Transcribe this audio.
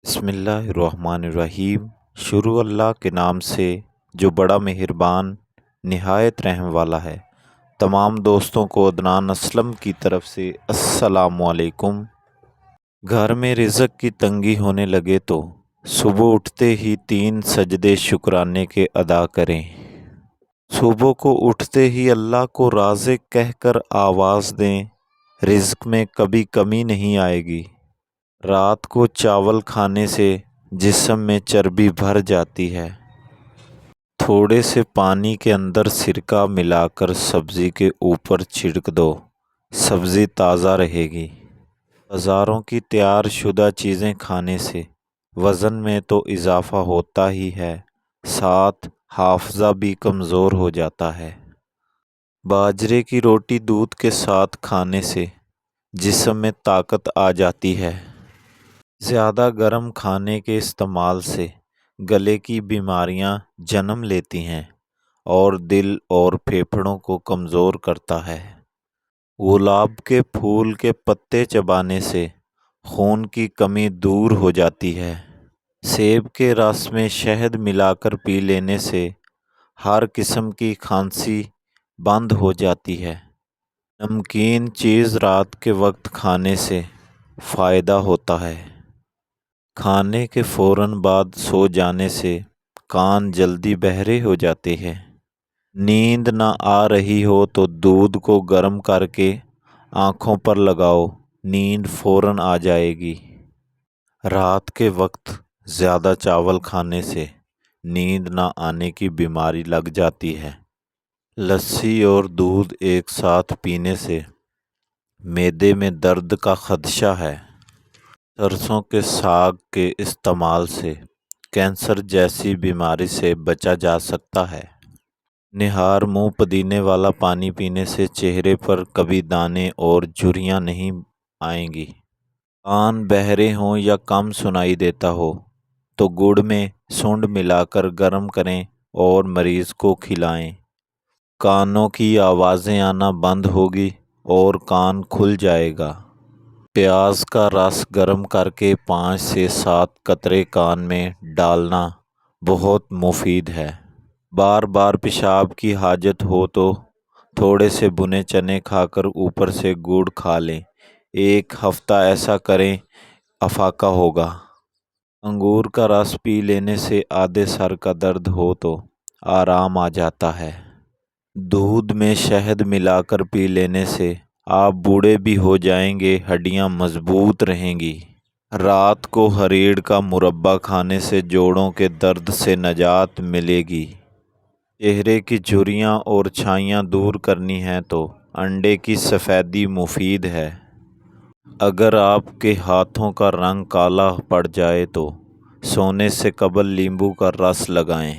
بسم اللہ الرحمن الرحیم۔ شروع اللہ کے نام سے جو بڑا مہربان نہایت رحم والا ہے۔ تمام دوستوں کو عدنان اسلم کی طرف سے السلام علیکم۔ گھر میں رزق کی تنگی ہونے لگے تو صبح اٹھتے ہی 3 سجدے شکرانے کے ادا کریں۔ صبح کو اٹھتے ہی اللہ کو رازق کہہ کر آواز دیں، رزق میں کبھی کمی نہیں آئے گی۔ رات کو چاول کھانے سے جسم میں چربی بھر جاتی ہے۔ تھوڑے سے پانی کے اندر سرکہ ملا کر سبزی کے اوپر چھڑک دو، سبزی تازہ رہے گی۔ بازاروں کی تیار شدہ چیزیں کھانے سے وزن میں تو اضافہ ہوتا ہی ہے، ساتھ حافظہ بھی کمزور ہو جاتا ہے۔ باجرے کی روٹی دودھ کے ساتھ کھانے سے جسم میں طاقت آ جاتی ہے۔ زیادہ گرم کھانے کے استعمال سے گلے کی بیماریاں جنم لیتی ہیں اور دل اور پھیپھڑوں کو کمزور کرتا ہے۔ گلاب کے پھول کے پتے چبانے سے خون کی کمی دور ہو جاتی ہے۔ سیب کے رس میں شہد ملا کر پی لینے سے ہر قسم کی کھانسی بند ہو جاتی ہے۔ نمکین چیز رات کے وقت کھانے سے فائدہ ہوتا ہے۔ کھانے کے فوراً بعد سو جانے سے کان جلدی بہرے ہو جاتے ہیں۔ نیند نہ آ رہی ہو تو دودھ کو گرم کر کے آنکھوں پر لگاؤ، نیند فوراً آ جائے گی۔ رات کے وقت زیادہ چاول کھانے سے نیند نہ آنے کی بیماری لگ جاتی ہے۔ لسی اور دودھ ایک ساتھ پینے سے معدے میں درد کا خدشہ ہے۔ سرسوں کے ساگ کے استعمال سے کینسر جیسی بیماری سے بچا جا سکتا ہے۔ نہار منہ پدینے والا پانی پینے سے چہرے پر کبھی دانے اور جھریاں نہیں آئیں گی۔ کان بہرے ہوں یا کم سنائی دیتا ہو تو گڑ میں سونڈ ملا کر گرم کریں اور مریض کو کھلائیں۔ کانوں کی آوازیں آنا بند ہوگی اور کان کھل جائے گا۔ پیاز کا رس گرم کر کے 5 سے 7 قطرے کان میں ڈالنا بہت مفید ہے۔ بار بار پیشاب کی حاجت ہو تو تھوڑے سے بھنے چنے کھا کر اوپر سے گڑ کھا لیں۔ 1 ہفتہ ایسا کریں، افاقہ ہوگا۔ انگور کا رس پی لینے سے آدھے سر کا درد ہو تو آرام آ جاتا ہے۔ دودھ میں شہد ملا کر پی لینے سے آپ بوڑھے بھی ہو جائیں گے، ہڈیاں مضبوط رہیں گی۔ رات کو ہریڑ کا مربا کھانے سے جوڑوں کے درد سے نجات ملے گی۔ چہرے کی جھریاں اور چھائیاں دور کرنی ہیں تو انڈے کی سفیدی مفید ہے۔ اگر آپ کے ہاتھوں کا رنگ کالا پڑ جائے تو سونے سے قبل لیمبو کا رس لگائیں۔